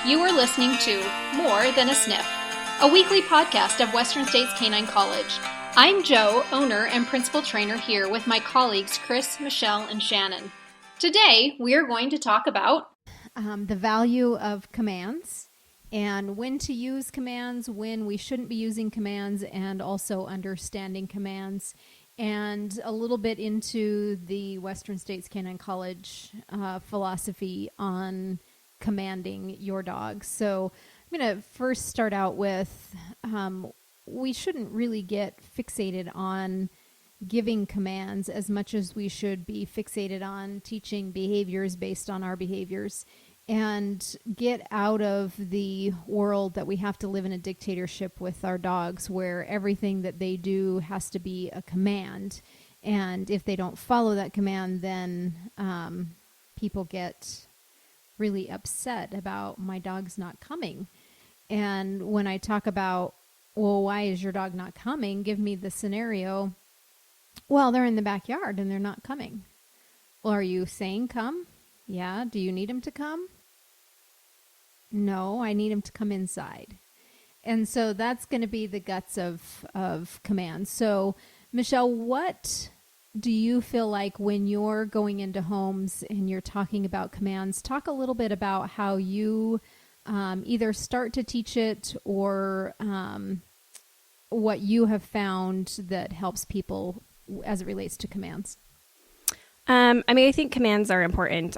You are listening to More Than a Sniff, a weekly podcast of Western States Canine College. I'm Joe, owner and principal trainer here with my colleagues Chris, Michelle, and Shannon. Today, we are going to talk about the value of commands and when to use commands, when we shouldn't be using commands, and also understanding commands, and a little bit into the Western States Canine College philosophy on commanding your dog. So I'm going to first start out with we shouldn't really get fixated on giving commands as much as we should be fixated on teaching behaviors based on our behaviors, and get out of the world that we have to live in a dictatorship with our dogs where everything that they do has to be a command. And if they don't follow that command, then people get really upset about my dog's not coming. And when I talk about, well, why is your dog not coming? Give me the scenario. Well, they're in the backyard and they're not coming. Well, are you saying come? Yeah. Do you need him to come? No, I need him to come inside. And so that's going to be the guts of commands. So, Michelle, what do you feel like when you're going into homes and you're talking about commands? Talk a little bit about how you either start to teach it or what you have found that helps people as it relates to commands. I think commands are important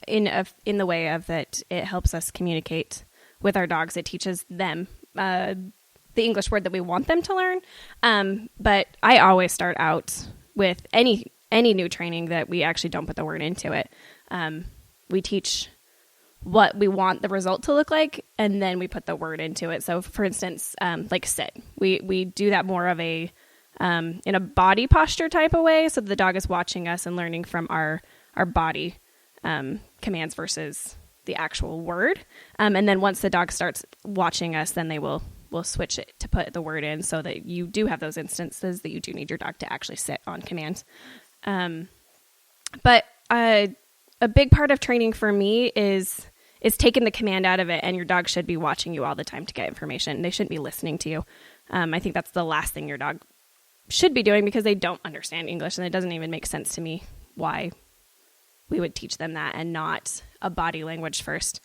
in the way of that it helps us communicate with our dogs. It teaches them the English word that we want them to learn. But I always start out with any new training that we actually don't put the word into it. We teach what we want the result to look like, and then we put the word into it. So, for instance, like sit, we do that more of a in a body posture type of way, so the dog is watching us and learning from our body commands versus the actual word. And then once the dog starts watching us, then we'll switch it to put the word in, so that you do have those instances that you do need your dog to actually sit on command. But a big part of training for me is taking the command out of it, and your dog should be watching you all the time to get information. They shouldn't be listening to you. I think that's the last thing your dog should be doing, because they don't understand English, and it doesn't even make sense to me why we would teach them that and not a body language first.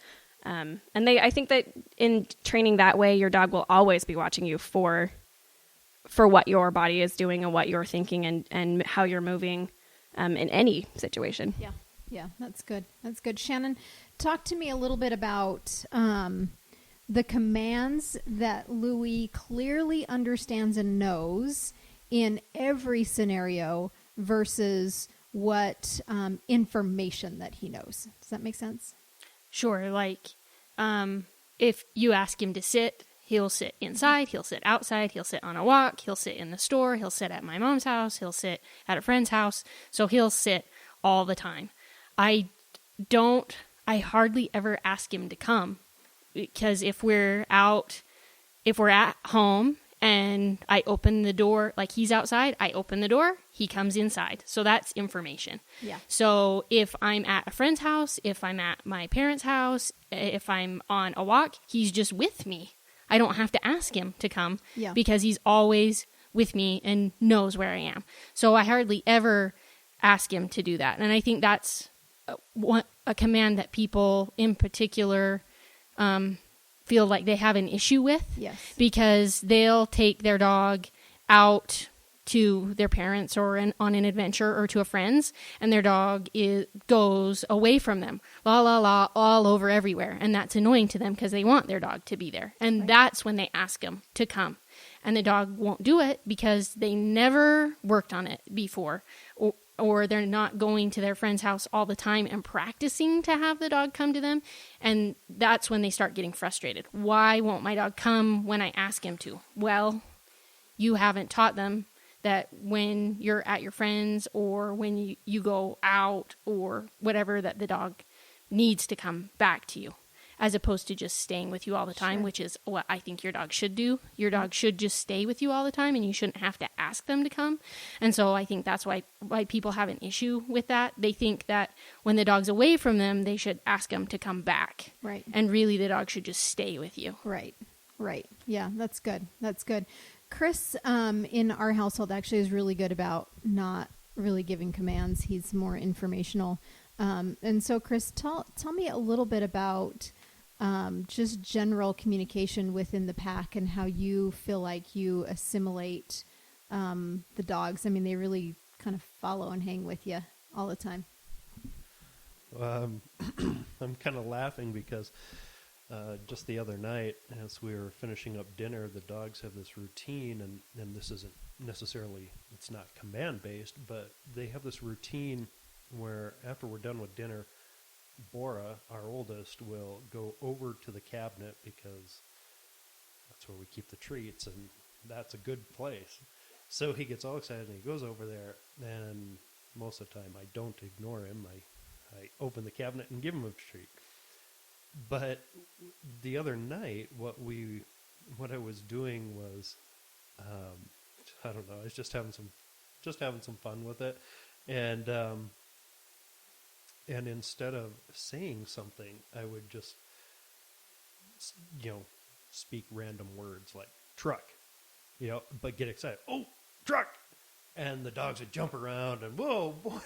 I think that in training that way, your dog will always be watching you for what your body is doing and what you're thinking and how you're moving in any situation. Yeah, that's good. That's good. Shannon, talk to me a little bit about the commands that Louis clearly understands and knows in every scenario versus what information that he knows. Does that make sense? Sure. Like, if you ask him to sit, he'll sit inside, he'll sit outside, he'll sit on a walk, he'll sit in the store, he'll sit at my mom's house, he'll sit at a friend's house. So he'll sit all the time. I hardly ever ask him to come, because if we're at home and I open the door, like he's outside, I open the door, he comes inside. So that's information. Yeah. So if I'm at a friend's house, if I'm at my parents' house, if I'm on a walk, he's just with me. I don't have to ask him to come because he's always with me and knows where I am. So I hardly ever ask him to do that. And I think that's a command that people in particular feel like they have an issue with. Yes. Because they'll take their dog out to their parents or on an adventure or to a friend's, and their dog goes away from them, la, la, la, all over everywhere. And that's annoying to them because they want their dog to be there. And that's when they ask them to come. And the dog won't do it because they never worked on it before, or they're not going to their friend's house all the time and practicing to have the dog come to them. And that's when they start getting frustrated. Why won't my dog come when I ask him to? Well, you haven't taught them that when you're at your friends or when you go out or whatever, that the dog needs to come back to you. as opposed to just staying with you all the time, which is what I think your dog should do. Your dog should just stay with you all the time, and you shouldn't have to ask them to come. And so I think that's why people have an issue with that. They think that when the dog's away from them, they should ask them to come back. Right. And really the dog should just stay with you. Right. Yeah, that's good. Chris, in our household, actually is really good about not really giving commands. He's more informational. And so, Chris, tell me a little bit about just general communication within the pack and how you feel like you assimilate the dogs. I mean, they really kind of follow and hang with you all the time. I'm kind of laughing because just the other night, as we were finishing up dinner, the dogs have this routine, and this isn't necessarily, it's not command-based, but they have this routine where after we're done with dinner, Bora, our oldest, will go over to the cabinet because that's where we keep the treats, and that's a good place. So he gets all excited, and he goes over there, and most of the time I don't ignore him. I open the cabinet and give him a treat. But the other night, what I was doing was, I don't know, I was just having some fun with it, and instead of saying something, I would just, speak random words like truck, but get excited. Oh, truck! And the dogs would jump around, and whoa, boy,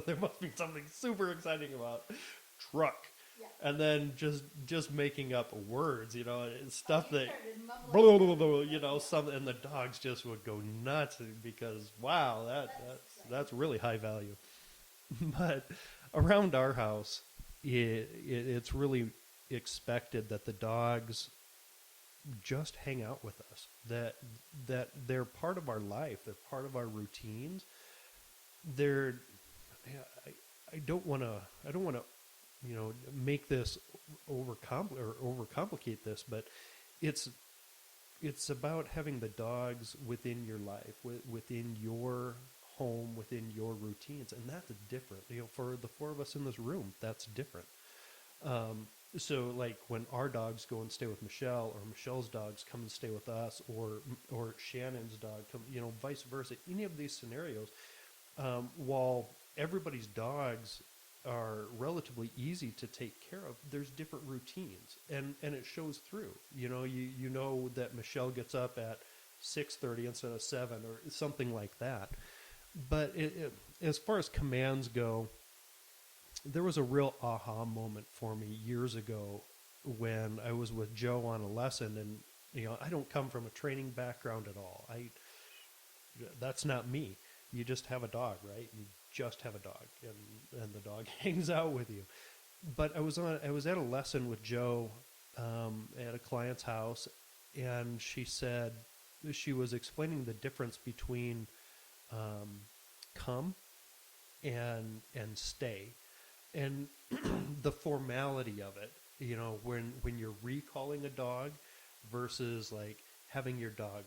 there must be something super exciting about truck. Yeah. And then just making up words, stuff that, blah, blah, blah, something, and the dogs just would go nuts because, wow, that's really high value. But around our house, it's really expected that the dogs just hang out with us, that they're part of our life, they're part of our routines. I don't want to make this overcomplicate this, but it's about having the dogs within your life, within your home, within your routines, and that's different. For the four of us in this room, that's different. So like when our dogs go and stay with Michelle, or Michelle's dogs come and stay with us, or Shannon's dog come, vice versa. Any of these scenarios, while everybody's dogs are relatively easy to take care of, there's different routines, and it shows through. You know that Michelle gets up at 6:30 instead of 7 or something like that. But as far as commands go, there was a real aha moment for me years ago when I was with Joe on a lesson, and I don't come from a training background at all. That's not me. You just have a dog, right? You just have a dog, and the dog hangs out with you. But I was at a lesson with Joe at a client's house, and she said she was explaining the difference between come and stay, and the formality of it. When you're recalling a dog versus like having your dog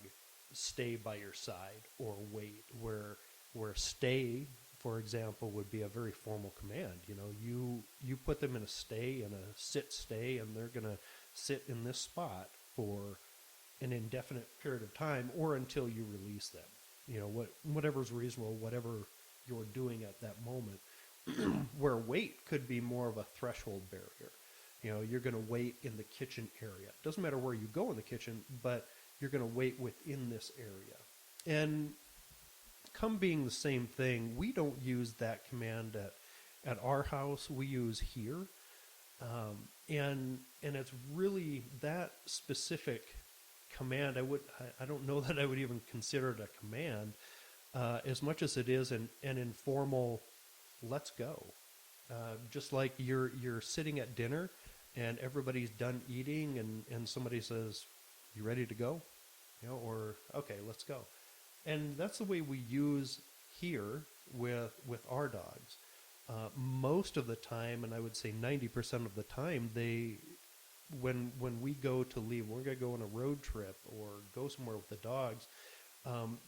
stay by your side or wait, where stay, for example, would be a very formal command. You put them in a stay and a sit stay, and they're going to sit in this spot for an indefinite period of time or until you release them. Whatever's reasonable, whatever you're doing at that moment. Where wait could be more of a threshold barrier. You're going to wait in the kitchen area. Doesn't matter where you go in the kitchen, but you're going to wait within this area. And come being the same thing, we don't use that command at our house. We use here, and it's really that specific command. I don't know that I would even consider it a command, as much as it is an informal let's go. Just like you're sitting at dinner and everybody's done eating, and somebody says, "You ready to go?" Or "Okay, let's go." And that's the way we use here with our dogs. Most of the time, and I would say 90% of the time, when we go to leave, we're going to go on a road trip or go somewhere with the dogs,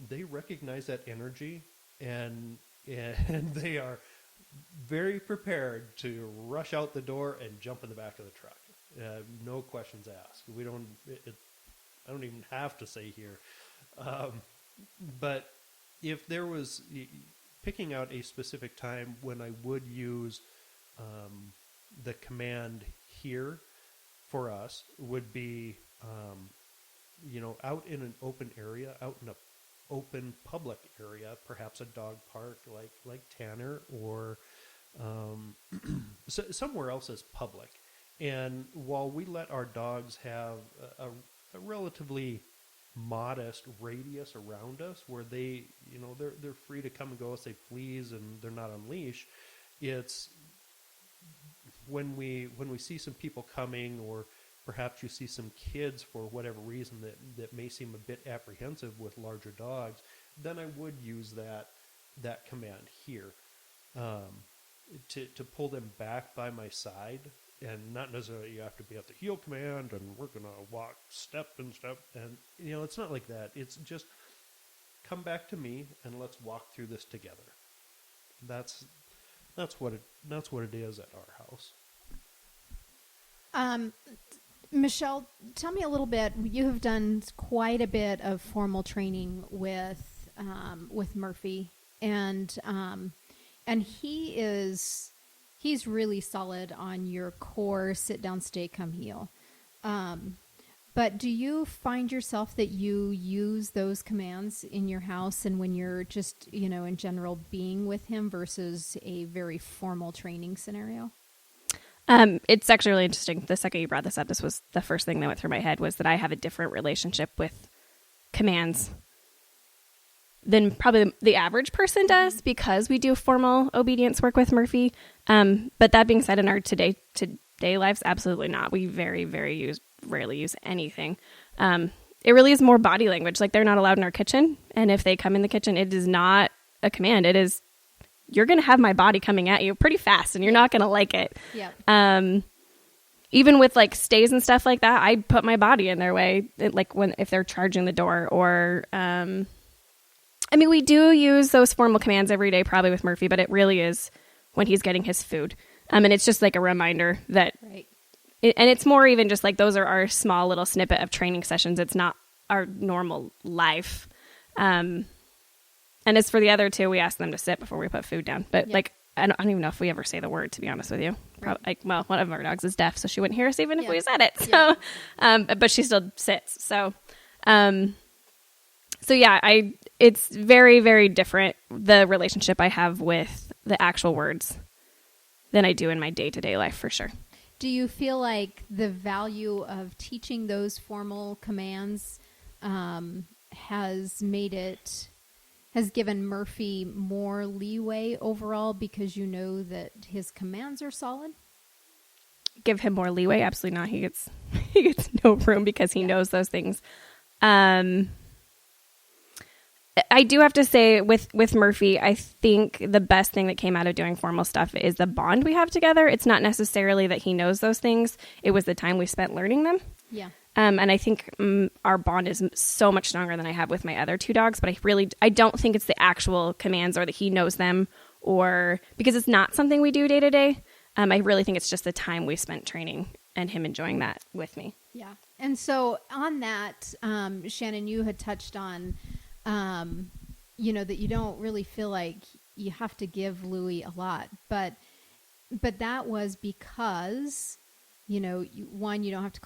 they recognize that energy, and they are very prepared to rush out the door and jump in the back of the truck. No questions asked. We don't. I don't even have to say here. But if there was picking out a specific time when I would use the command here for us would be, out in an open area, out in a open public area, perhaps a dog park like Tanner, or somewhere else as public. And while we let our dogs have a relatively modest radius around us where they're free to come and go as they please and they're not on leash, it's when we see some people coming, or perhaps you see some kids for whatever reason that may seem a bit apprehensive with larger dogs, then I would use that command here to pull them back by my side. And not necessarily you have to be at the heel command and we're going to walk step and step. And, it's not like that. It's just come back to me and let's walk through this together. That's what it is at our house. Michelle, tell me a little bit. You have done quite a bit of formal training with Murphy, and he's really solid on your core sit down, stay, come, heel. But do you find yourself that you use those commands in your house and when you're just, in general being with him versus a very formal training scenario? It's actually really interesting. The second you brought this up, this was the first thing that went through my head, was that I have a different relationship with commands than probably the average person does, because we do formal obedience work with Murphy. But that being said, in our today lives, absolutely not. We very, rarely use anything. It really is more body language. Like, they're not allowed in our kitchen. And if they come in the kitchen, it is not a command. It is, you're going to have my body coming at you pretty fast and you're not going to like it. Yep. Even with like stays and stuff like that, I put my body in their way. If they're charging the door, or, we do use those formal commands every day, probably with Murphy, but it really is when he's getting his food. And it's just like a reminder that, Right. And it's more even just like those are our small little snippet of training sessions. It's not our normal life. And as for the other two, we ask them to sit before we put food down. But I don't even know if we ever say the word, to be honest with you. Right. One of our dogs is deaf, so she wouldn't hear us even if we said it. So, but she still sits. So, it's very, very different, the relationship I have with the actual words, than I do in my day-to-day life, for sure. Do you feel like the value of teaching those formal commands has given Murphy more leeway overall because you know that his commands are solid? Give him more leeway? Absolutely not. He gets no room because he knows those things. I do have to say with Murphy, I think the best thing that came out of doing formal stuff is the bond we have together. It's not necessarily that he knows those things. It was the time we spent learning them. Yeah. And I think our bond is so much stronger than I have with my other two dogs. But I don't think it's the actual commands or that he knows them, or because it's not something we do day to day. I really think it's just the time we spent training and him enjoying that with me. Yeah. And so on that, Shannon, you had touched on, that you don't really feel like you have to give Louie a lot, but that was because, you don't have to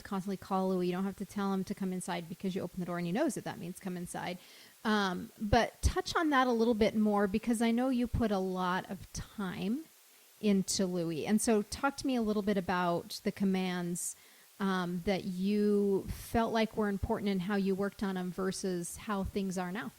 constantly call Louie. You don't have to tell him to come inside because you open the door and he knows that means come inside. But touch on that a little bit more, because I know you put a lot of time into Louie. And so talk to me a little bit about the commands that you felt like were important and how you worked on them versus how things are now.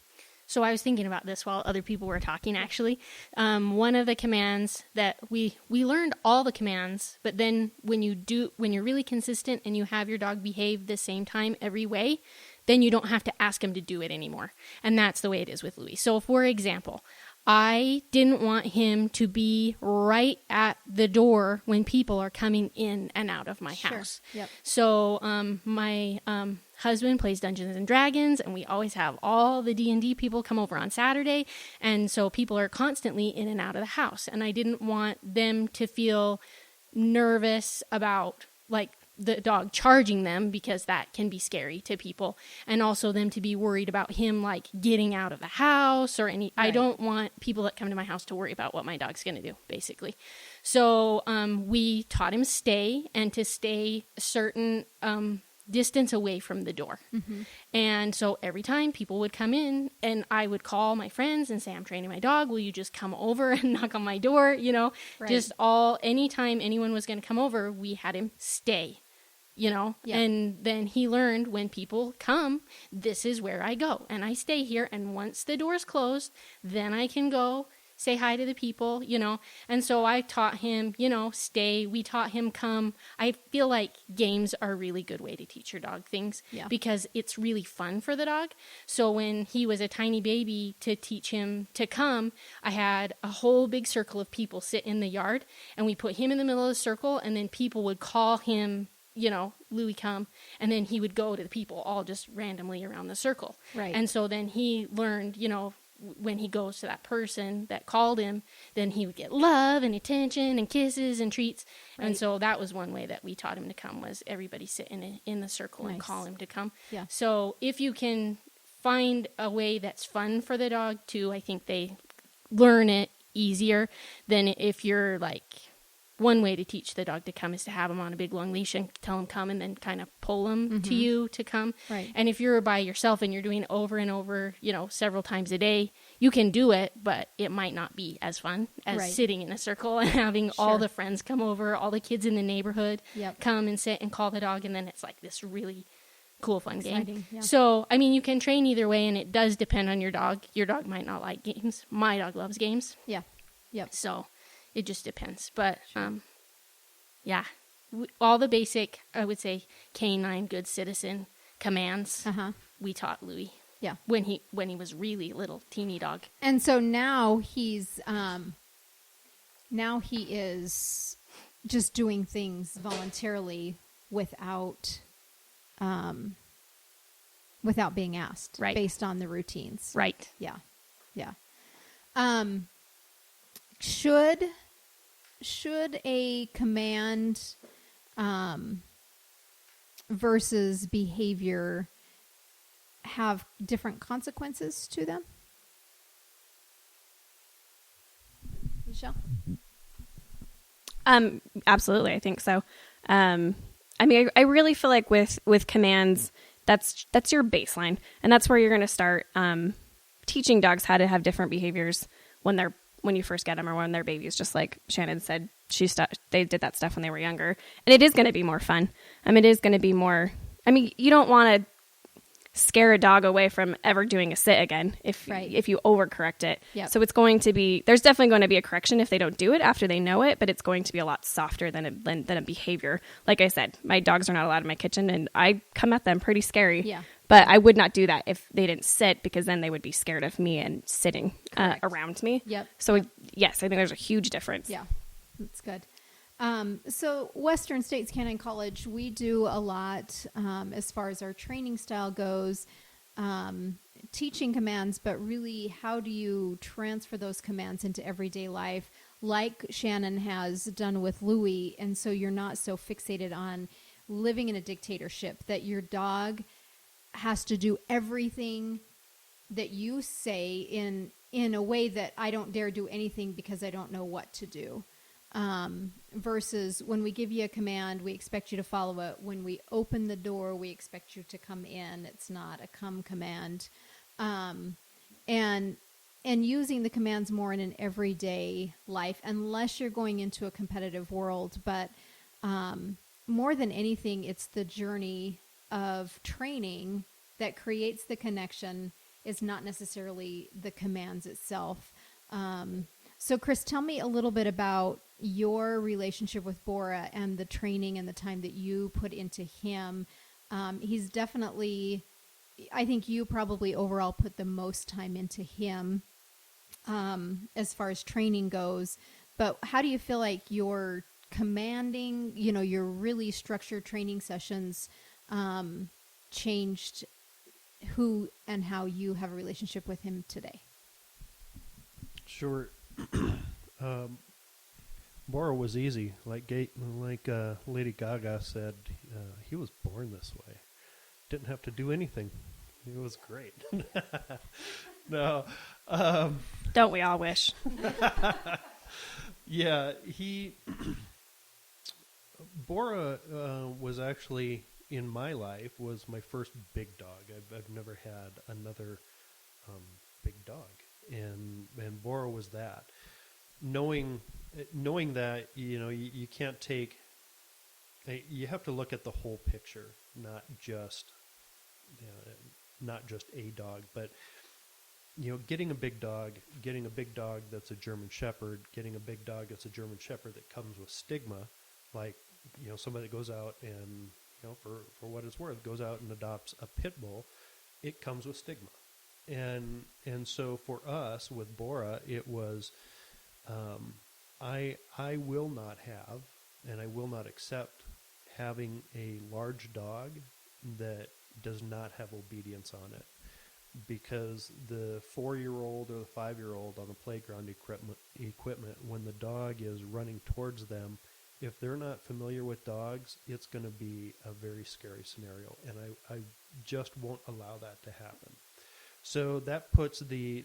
So I was thinking about this while other people were talking, actually. One of the commands that we learned all the commands, but then when you're really consistent and you have your dog behave the same time every way, then you don't have to ask him to do it anymore. And that's the way it is with Louie. So for example, I didn't want him to be right at the door when people are coming in and out of my house. Yep. So my husband plays Dungeons and Dragons, and we always have all the D&D people come over on Saturday. And so people are constantly in and out of the house. And I didn't want them to feel nervous about like the dog charging them, because that can be scary to people, and also them to be worried about him like getting out of the house or any. I Right. don't want people that come to my house to worry about what my dog's going to do, basically. So we taught him stay, and to stay a certain distance away from the door. And so every time people would come in, and I would call my friends and say, I'm training my dog, will you just come over and knock on my door? You know, Right. just anytime anyone was going to come over, we had him stay, you know. Yeah. And then he learned, when people come, this is where I go, and I stay here, and once the door's closed, then I can go say hi to the people, you know. And so I taught him, you know, stay. We taught him come. I feel like games are a really good way to teach your dog things, Yeah. because it's really fun for the dog. So when he was a tiny baby, to teach him to come, I had a whole big circle of people sit in the yard, and we put him in the middle of the circle, and then people would call him, you know, Louis, come, and then he would go to the people all just randomly around the circle. Right. And so then he learned, you know, when he goes to that person that called him, then he would get love and attention and kisses and treats. Right. And so that was one way that we taught him to come, was everybody sit in the circle and Nice. call him to come. Yeah. So if you can find a way that's fun for the dog too, I think they learn it easier than if you're like, one way to teach the dog to come is to have him on a big long leash and tell him come, and then kind of pull him to you to come. Right. And if you're by yourself and you're doing it over and over, you know, several times a day, you can do it, but it might not be as fun as Right. sitting in a circle and having all Sure. the friends come over, all the kids in the neighborhood Yep. come and sit and call the dog, and then it's like this really cool, fun game. Exciting, yeah. So, I mean, you can train either way, and it does depend on your dog. Your dog might not like games. My dog loves games. Yeah. Yep. So it just depends. But yeah, all the basic, I would say, canine good citizen commands Uh-huh. we taught Louis Yeah. when he was really little, teeny dog. And so now he is just doing things voluntarily without being asked, Right. based on the routines. Right. Yeah. Yeah. Should a command versus behavior have different consequences to them? Michelle? Absolutely, I think so. I mean, I really feel like with commands, that's your baseline, and that's where you're going to start teaching dogs how to have different behaviors when you first get them, or when they're babies. Just like Shannon said, they did that stuff when they were younger, and it is going to be more fun. I mean, it is going to be more. I mean, you don't want to scare a dog away from ever doing a sit again if you overcorrect it. Yep. So it's going to be, there's definitely going to be a correction if they don't do it after they know it, but it's going to be a lot softer than a behavior. Like I said, my dogs are not allowed in my kitchen, and I come at them pretty scary. Yeah. But I would not do that if they didn't sit, because then they would be scared of me and sitting Correct. around me. Yep. So yes, I think there's a huge difference. Yeah, that's good. So Western States Canine College, we do a lot as far as our training style goes, teaching commands, but really how do you transfer those commands into everyday life, like Shannon has done with Louis, and so you're not so fixated on living in a dictatorship that your dog has to do everything that you say in a way that I don't dare do anything because I don't know what to do. Versus when we give you a command, we expect you to follow it. When we open the door, we expect you to come in. It's not a come command. And using the commands more in an everyday life, unless you're going into a competitive world. But more than anything, it's the journey of training that creates the connection. Is not necessarily the commands itself. So Chris, tell me a little bit about your relationship with Bora and the training and the time that you put into him. He's definitely, I think you probably overall put the most time into him as far as training goes. But how do you feel like your commanding, your really structured training sessions changed who and how you have a relationship with him today? Sure. Bora was easy. Like Lady Gaga said, he was born this way. Didn't have to do anything. It was great. No. Don't we all wish? Yeah, Bora was actually, in my life, was my first big dog. I've never had another big dog. And Bora was that. Knowing that, you can't take, you have to look at the whole picture, not just a dog, but getting a big dog that's a German Shepherd, getting a big dog that's a German Shepherd that comes with stigma, like somebody that goes out and for what it's worth goes out and adopts a pit bull, it comes with stigma, and so for us with Bora, it was. I will not have, and I will not accept having a large dog that does not have obedience on it, because the 4-year-old or the 5-year-old on the playground equipment, when the dog is running towards them, if they're not familiar with dogs, it's going to be a very scary scenario, and I just won't allow that to happen. So that puts the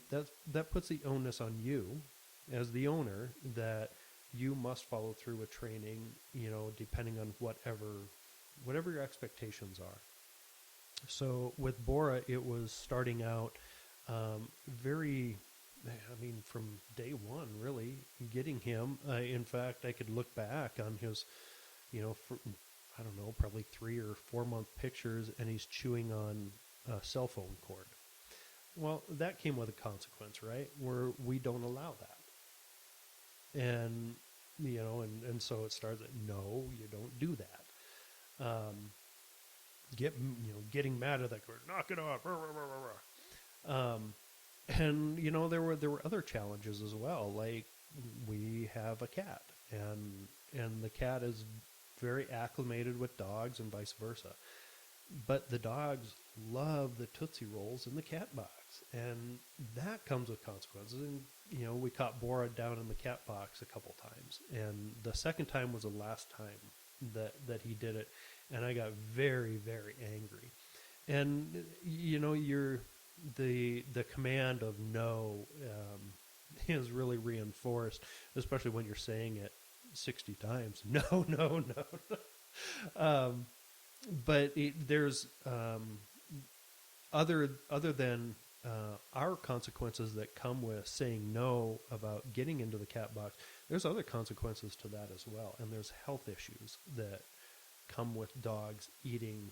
onus on you as the owner, that you must follow through with training, depending on whatever your expectations are. So with Bora, it was starting out from day one, really, getting him. In fact, I could look back on his, probably 3 or 4 month pictures, and he's chewing on a cell phone cord. Well, that came with a consequence, right? Where we don't allow that. And, and so it starts at, no, you don't do that. Getting mad at that, knock it off. And, there were other challenges as well. Like, we have a cat, and the cat is very acclimated with dogs and vice versa. But the dogs love the Tootsie Rolls in the cat box, and that comes with consequences. And we caught Bora down in the cat box a couple times, and the second time was the last time that he did it, and I got very, very angry. And the command of no is really reinforced, especially when you're saying it 60 times. No, no, no. But there's other than our consequences that come with saying no about getting into the cat box, there's other consequences to that as well, and there's health issues that come with dogs eating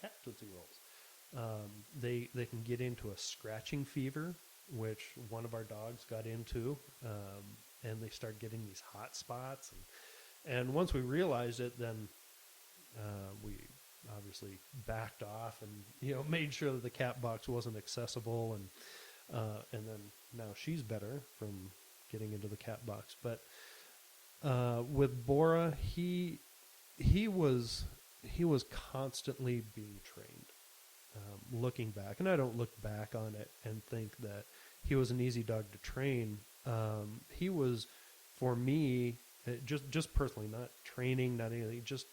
cat Tootsie Rolls. They can get into a scratching fever, which one of our dogs got into, and they start getting these hot spots, and once we realized it, then we obviously backed off and made sure that the cat box wasn't accessible, and then now she's better from getting into the cat box. But with Bora, he was constantly being trained. Looking back, and I don't look back on it and think that he was an easy dog to train. He was, for me, just personally, not training, not anything, just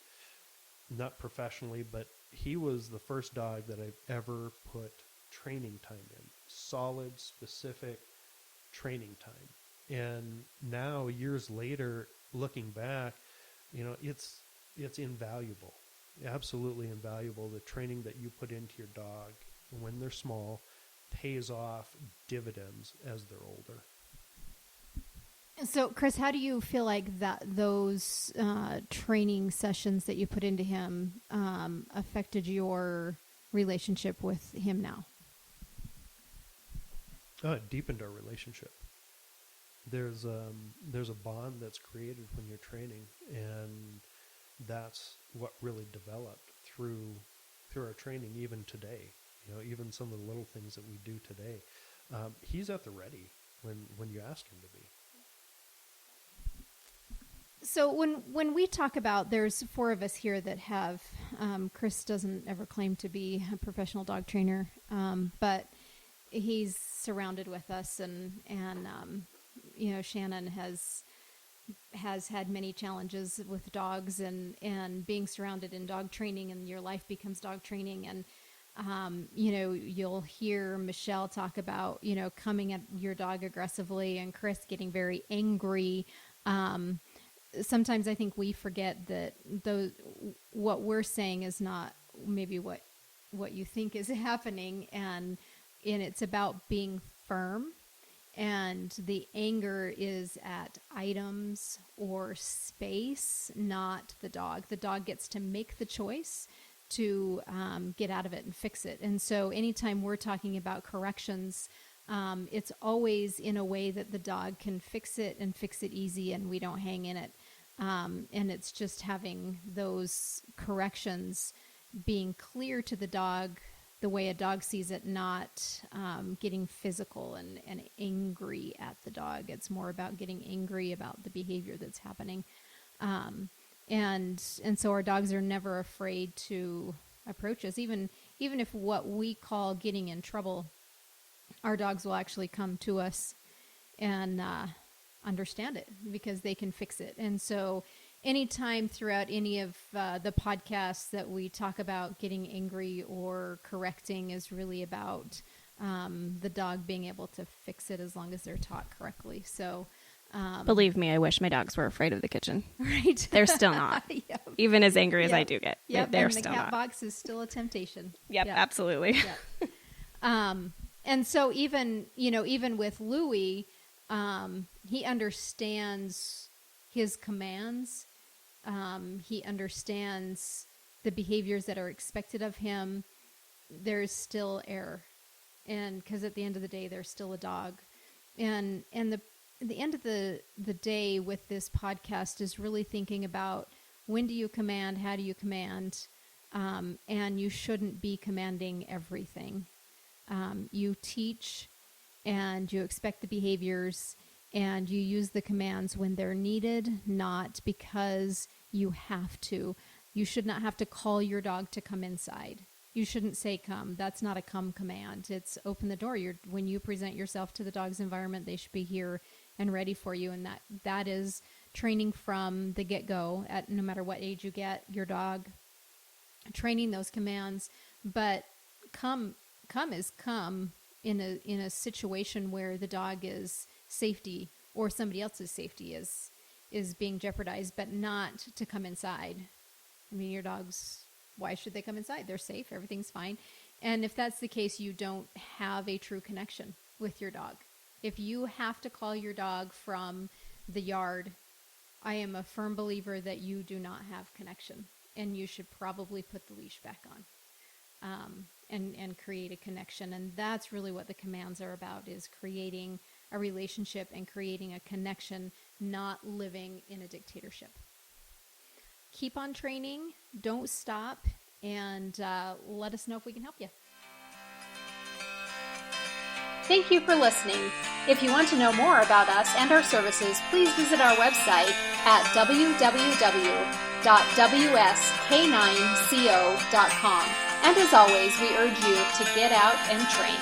not professionally, but he was the first dog that I've ever put training time in, solid, specific training time. And now, years later, looking back, it's invaluable, absolutely invaluable. The training that you put into your dog when they're small pays off dividends as they're older. So, Chris, how do you feel like those training sessions that you put into him affected your relationship with him now? It deepened our relationship. There's a bond that's created when you're training, and that's what really developed through our training, even today. Even some of the little things that we do today. He's at the ready when you ask him to be. So when we talk about, there's 4 of us here that have, Chris doesn't ever claim to be a professional dog trainer, but he's surrounded with us, and Shannon has has had many challenges with dogs and being surrounded in dog training, and your life becomes dog training. And, you'll hear Michelle talk about, coming at your dog aggressively, and Chris getting very angry. Sometimes I think we forget that what we're saying is not maybe what you think is happening. And it's about being firm. And the anger is at items or space, not the dog. The dog gets to make the choice to get out of it and fix it. And so anytime we're talking about corrections, it's always in a way that the dog can fix it and fix it easy, and we don't hang in it. And it's just having those corrections being clear to the dog the way a dog sees it, not getting physical and angry at the dog. It's more about getting angry about the behavior that's happening. And so our dogs are never afraid to approach us. Even if what we call getting in trouble, our dogs will actually come to us and understand it because they can fix it. And so anytime throughout any of the podcasts that we talk about getting angry or correcting is really about the dog being able to fix it as long as they're taught correctly. So believe me, I wish my dogs were afraid of the kitchen. right. They're still not. Yep. Even as angry as Yep. I do get. Yep. They're And the still cat not. box is still a temptation. Yep, absolutely. Yep. And so even with Louie, he understands his commands. He understands the behaviors that are expected of him. There's still error. And because at the end of the day, there's still a dog. And the end of the day with this podcast is really thinking about when do you command, how do you command, and you shouldn't be commanding everything. You teach and you expect the behaviors and you use the commands when they're needed, not because you have to. You should not have to call your dog to come inside. You shouldn't say come. That's not a come command. It's open the door. When you present yourself to the dog's environment, they should be here and ready for you. And that is training from the get-go at no matter what age you get your dog, training those commands. But come is come in a situation where the dog is safety or somebody else's safety is being jeopardized, but not to come inside. I mean, your dogs, why should they come inside? They're safe. Everything's fine. And if that's the case, you don't have a true connection with your dog. If you have to call your dog from the yard, I am a firm believer that you do not have connection, and you should probably put the leash back on. And create a connection. And that's really what the commands are about, is creating a relationship and creating a connection, not living in a dictatorship. Keep on training. Don't stop. And let us know if we can help you. Thank you for listening. If you want to know more about us and our services, please visit our website at www.wsk9co.com. And as always, we urge you to get out and train.